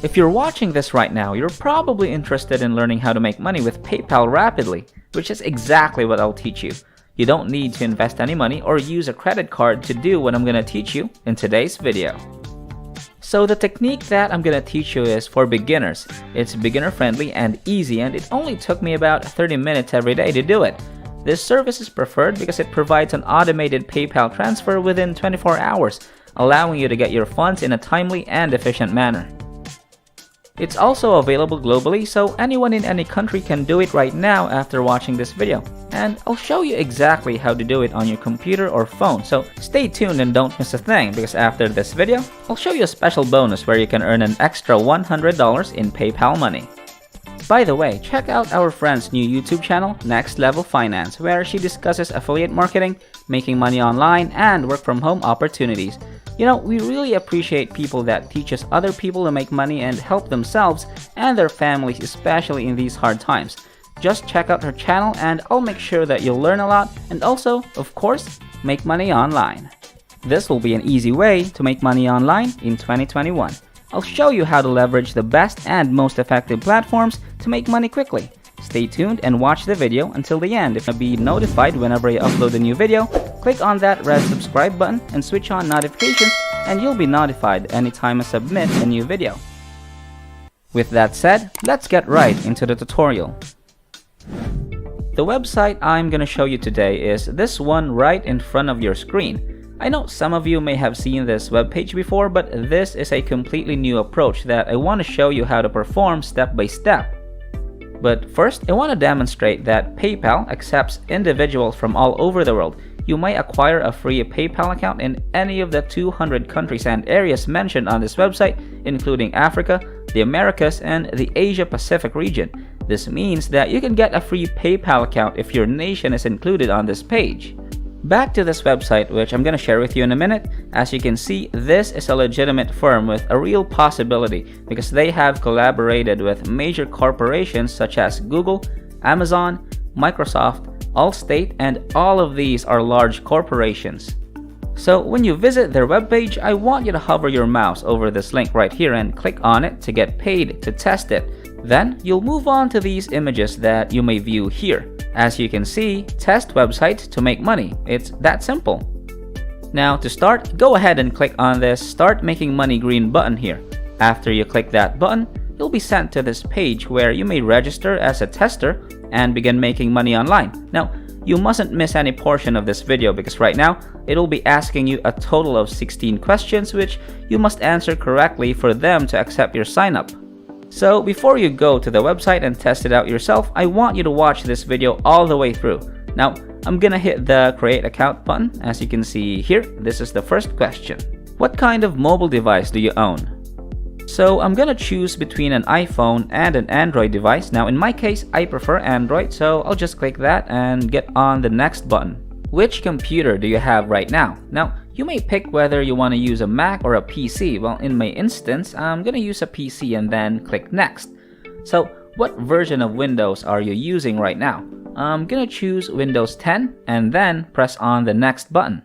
If you're watching this right now, you're probably interested in learning how to make money with PayPal rapidly, which is exactly what I'll teach you. You don't need to invest any money or use a credit card to do what I'm going to teach you in today's video. So the technique that I'm going to teach you is for beginners. It's beginner friendly and easy, and it only took me about 30 minutes every day to do it. This service is preferred because it provides an automated PayPal transfer within 24 hours, allowing you to get your funds in a timely and efficient manner. It's also available globally, so anyone in any country can do it right now after watching this video. And I'll show you exactly how to do it on your computer or phone, so stay tuned and don't miss a thing, because after this video, I'll show you a special bonus where you can earn an extra $100 in PayPal money. By the way, check out our friend's new YouTube channel, Next Level Finance, where she discusses affiliate marketing, making money online, and work from home opportunities. You know, we really appreciate people that teaches other people to make money and help themselves and their families, especially in these hard times. Just check out her channel and I'll make sure that you'll learn a lot and also, of course, make money online. This will be an easy way to make money online in 2021. I'll show you how to leverage the best and most effective platforms to make money quickly. Stay tuned and watch the video until the end. If you want to be notified whenever I upload a new video, click on that red subscribe button and switch on notifications, and you'll be notified anytime I submit a new video. With that said, let's get right into the tutorial. The website I'm going to show you today is this one right in front of your screen. I know some of you may have seen this webpage before, but this is a completely new approach that I want to show you how to perform step by step. But first, I want to demonstrate that PayPal accepts individuals from all over the world. You may acquire a free PayPal account in any of the 200 countries and areas mentioned on this website, including Africa, the Americas, and the Asia Pacific region. This means that you can get a free PayPal account if your nation is included on this page. Back to this website, which I'm going to share with you in a minute. As you can see, this is a legitimate firm with a real possibility because they have collaborated with major corporations such as Google, Amazon, Microsoft, Allstate, and all of these are large corporations. So when you visit their webpage, I want you to hover your mouse over this link right here and click on it to get paid to test it. Then you'll move on to these images that you may view here. As you can see, test website to make money. It's that simple. Now to start, go ahead and click on this Start Making Money green button here. After you click that button, you'll be sent to this page where you may register as a tester and begin making money online. Now, you mustn't miss any portion of this video because right now, it'll be asking you a total of 16 questions which you must answer correctly for them to accept your sign up. So before you go to the website and test it out yourself, I want you to watch this video all the way through. Now, I'm gonna hit the Create Account button. As you can see here, this is the first question. What kind of mobile device do you own? So I'm gonna choose between an iPhone and an Android device. Now in my case, I prefer Android, so I'll just click that and get on the next button. Which computer do you have right now? Now, you may pick whether you want to use a Mac or a PC. Well, in my instance, I'm gonna use a PC and then click Next. So what version of Windows are you using right now? I'm gonna choose Windows 10 and then press on the Next button.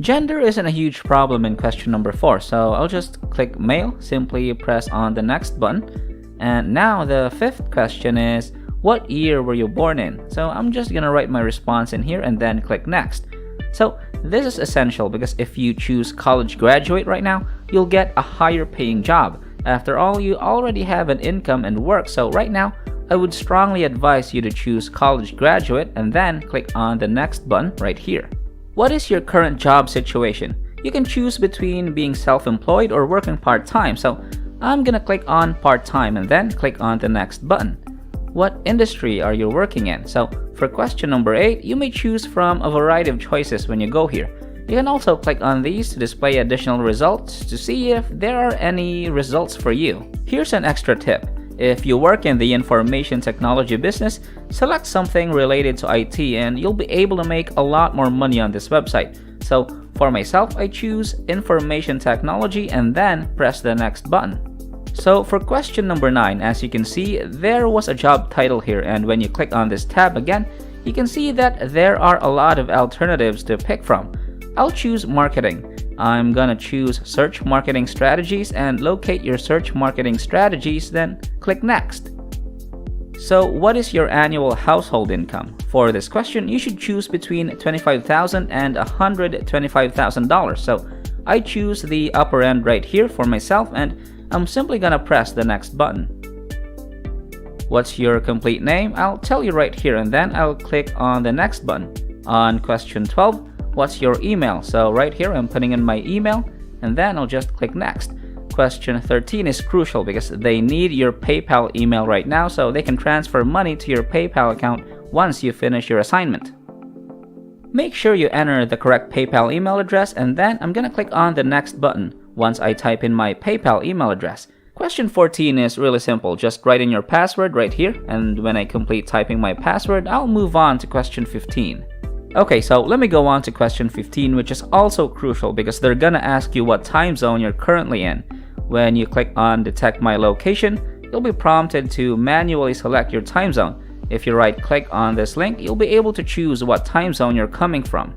Gender isn't a huge problem in question number 4, so I'll just click Male, simply press on the Next button. And now the 5th question is, what year were you born in? So I'm just gonna write my response in here and then click Next. So this is essential because if you choose college graduate right now, you'll get a higher paying job. After all, you already have an income and work, so right now, I would strongly advise you to choose college graduate and then click on the Next button right here. What is your current job situation? You can choose between being self-employed or working part-time, so I'm gonna click on part-time and then click on the Next button. What industry are you working in? So for question number 8, you may choose from a variety of choices when you go here. You can also click on these to display additional results to see if there are any results for you. Here's an extra tip. If you work in the information technology business, select something related to IT and you'll be able to make a lot more money on this website. So for myself, I choose information technology and then press the Next button. So for question number 9, as you can see, there was a job title here, and when you click on this tab again, you can see that there are a lot of alternatives to pick from. I'll choose marketing. I'm gonna choose Search Marketing Strategies and locate your search marketing strategies, then click Next. So what is your annual household income? For this question, you should choose between $25,000 and $125,000. So I choose the upper end right here for myself, and I'm simply gonna press the Next button. What's your complete name? I'll tell you right here, and then I'll click on the Next button. On question 12, what's your email? So right here, I'm putting in my email, and then I'll just click Next. Question 13 is crucial because they need your PayPal email right now so they can transfer money to your PayPal account once you finish your assignment. Make sure you enter the correct PayPal email address, and then I'm gonna click on the Next button once I type in my PayPal email address. Question 14 is really simple. Just write in your password right here, and when I complete typing my password, I'll move on to question 15. Okay, so let me go on to question 15, which is also crucial because they're gonna ask you what time zone you're currently in. When you click on Detect My Location, you'll be prompted to manually select your time zone. If you right-click on this link, you'll be able to choose what time zone you're coming from.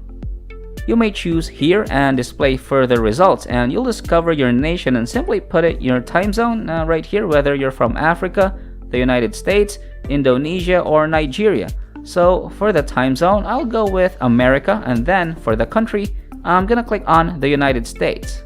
You may choose here and display further results, and you'll discover your nation and simply put it your time zone right here, whether you're from Africa, the United States, Indonesia, or Nigeria. So for the time zone, I'll go with America, and then for the country, I'm gonna click on the United States.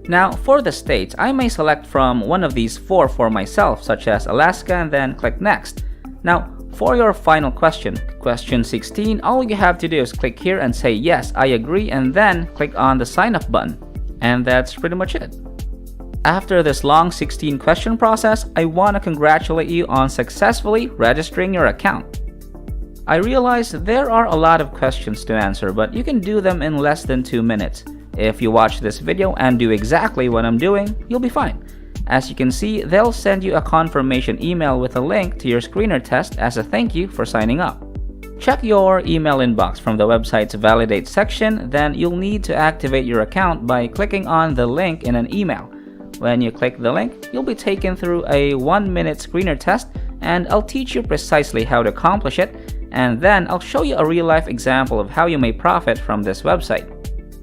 Now for the states, I may select from one of these four for myself, such as Alaska, and then click Next. Now for your final question, question 16, all you have to do is click here and say yes, I agree, and then click on the sign up button. And that's pretty much it. After this long 16 question process, I want to congratulate you on successfully registering your account. I realize there are a lot of questions to answer, but you can do them in less than 2 minutes. If you watch this video and do exactly what I'm doing, you'll be fine. As you can see, they'll send you a confirmation email with a link to your screener test as a thank you for signing up. Check your email inbox from the website's Validate section, then you'll need to activate your account by clicking on the link in an email. When you click the link, you'll be taken through a 1-minute screener test, and I'll teach you precisely how to accomplish it, and then I'll show you a real-life example of how you may profit from this website.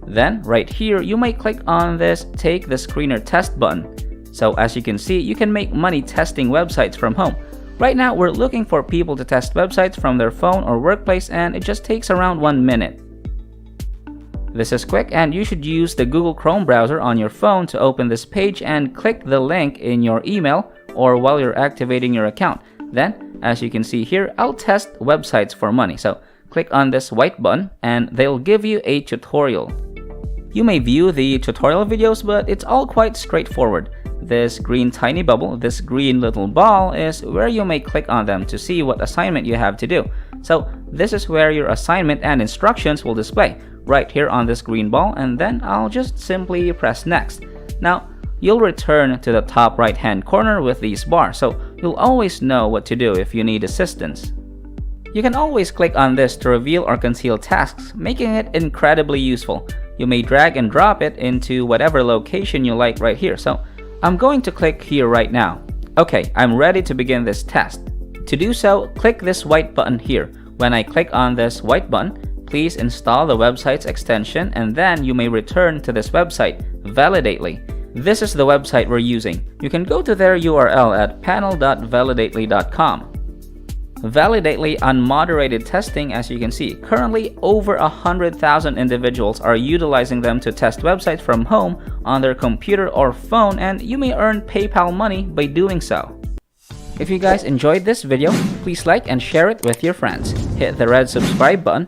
Then, right here, you may click on this Take the Screener Test button. So as you can see, you can make money testing websites from home. Right now, we're looking for people to test websites from their phone or workplace, and it just takes around 1 minute. This is quick, and you should use the Google Chrome browser on your phone to open this page and click the link in your email or while you're activating your account. Then, as you can see here, I'll test websites for money. So click on this white button, and they'll give you a tutorial. You may view the tutorial videos, but it's all quite straightforward. This green tiny bubble, this green little ball, is where you may click on them to see what assignment you have to do. So this is where your assignment and instructions will display, right here on this green ball, and then I'll just simply press Next. Now, you'll return to the top right hand corner with these bars, so you'll always know what to do if you need assistance. You can always click on this to reveal or conceal tasks, making it incredibly useful. You may drag and drop it into whatever location you like right here. So I'm going to click here right now. Okay, I'm ready to begin this test. To do so, click this white button here. When I click on this white button, please install the website's extension, and then you may return to this website, Validately. This is the website we're using. You can go to their URL at panel.validately.com. Validately unmoderated testing, as you can see, currently over 100,000 individuals are utilizing them to test websites from home on their computer or phone, and you may earn PayPal money by doing so. If you guys enjoyed this video, please like and share it with your friends. Hit the red subscribe button.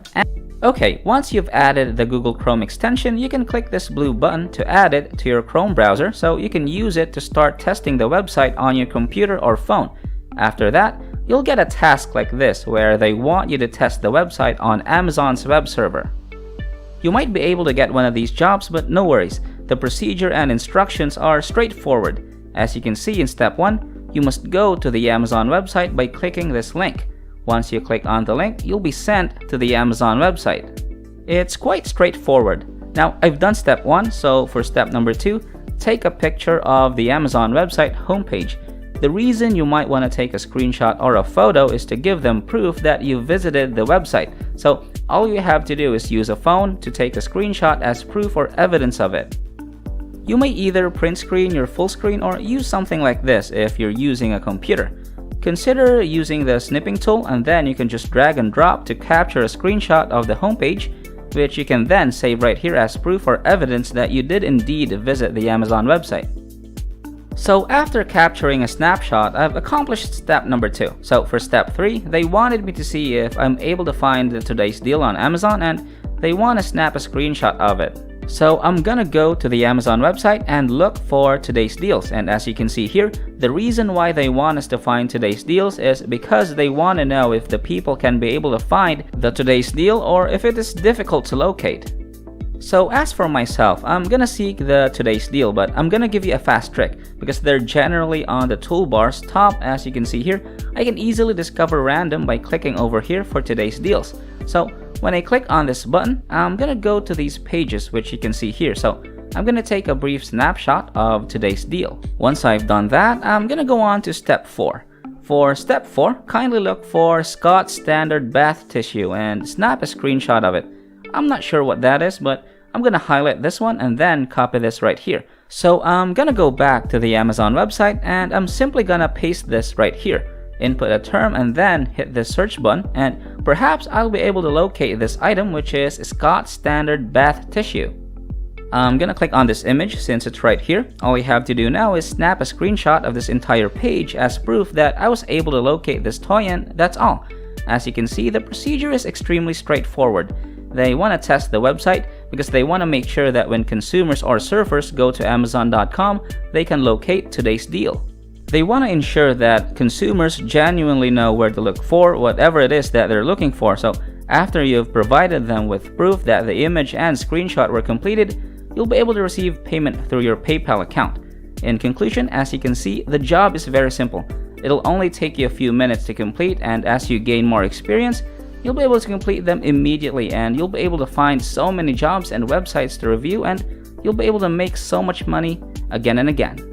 Okay, once you've added the Google Chrome extension, you can click this blue button to add it to your Chrome browser so you can use it to start testing the website on your computer or phone. After that, you'll get a task like this where they want you to test the website on Amazon's web server. You might be able to get one of these jobs, but no worries. The procedure and instructions are straightforward. As you can see in step 1, you must go to the Amazon website by clicking this link. Once you click on the link, you'll be sent to the Amazon website. It's quite straightforward. Now, I've done step 1, so for step number 2, take a picture of the Amazon website homepage. The reason you might want to take a screenshot or a photo is to give them proof that you visited the website. So all you have to do is use a phone to take a screenshot as proof or evidence of it. You may either print screen your full screen or use something like this if you're using a computer. Consider using the snipping tool, and then you can just drag and drop to capture a screenshot of the homepage, which you can then save right here as proof or evidence that you did indeed visit the Amazon website. So after capturing a snapshot, I've accomplished step number 2. So for step 3, they wanted me to see if I'm able to find the today's deal on Amazon, and they want to snap a screenshot of it. So I'm gonna go to the Amazon website and look for today's deals, and as you can see here, the reason why they want us to find today's deals is because they want to know if the people can be able to find the today's deal or if it is difficult to locate. So as for myself, I'm gonna seek the today's deal, but I'm gonna give you a fast trick because they're generally on the toolbar's top. As you can see here, I can easily discover random by clicking over here for today's deals. So when I click on this button, I'm gonna go to these pages, which you can see here. So I'm gonna take a brief snapshot of today's deal. Once I've done that, I'm gonna go on to step 4. For step 4, kindly look for Scott Standard Bath Tissue and snap a screenshot of it. I'm not sure what that is, but I'm gonna highlight this one and then copy this right here. So I'm gonna go back to the Amazon website and I'm simply gonna paste this right here. Input a term and then hit the search button, and perhaps I'll be able to locate this item, which is Scott Standard Bath Tissue. I'm gonna click on this image since it's right here. All you have to do now is snap a screenshot of this entire page as proof that I was able to locate this toy, and that's all. As you can see, the procedure is extremely straightforward. They want to test the website because they want to make sure that when consumers or surfers go to Amazon.com, they can locate today's deal. They want to ensure that consumers genuinely know where to look for whatever it is that they're looking for. So after you've provided them with proof that the image and screenshot were completed, you'll be able to receive payment through your PayPal account. In conclusion, as you can see, the job is very simple. It'll only take you a few minutes to complete, and as you gain more experience, you'll be able to complete them immediately, and you'll be able to find so many jobs and websites to review, and you'll be able to make so much money again and again.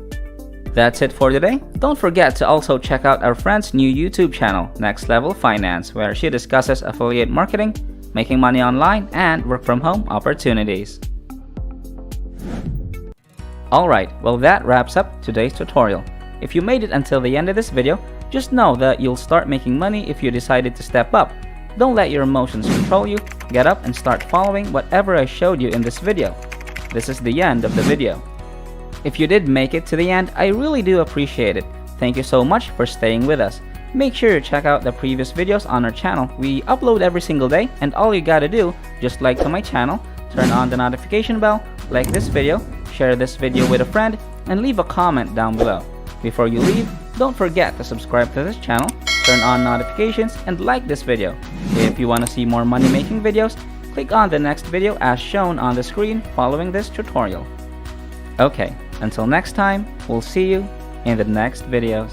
That's it for today. Don't forget to also check out our friend's new YouTube channel, Next Level Finance, where she discusses affiliate marketing, making money online, and work from home opportunities. Alright, well that wraps up today's tutorial. If you made it until the end of this video, just know that you'll start making money if you decided to step up. Don't let your emotions control you. Get up and start following whatever I showed you in this video. This is the end of the video. If you did make it to the end, I really do appreciate it. Thank you so much for staying with us. Make sure to check out the previous videos on our channel. We upload every single day, and all you gotta do, just like to my channel, turn on the notification bell, like this video, share this video with a friend, and leave a comment down below. Before you leave, don't forget to subscribe to this channel, turn on notifications, and like this video. If you want to see more money making videos, click on the next video as shown on the screen following this tutorial. Okay, until next time, we'll see you in the next videos.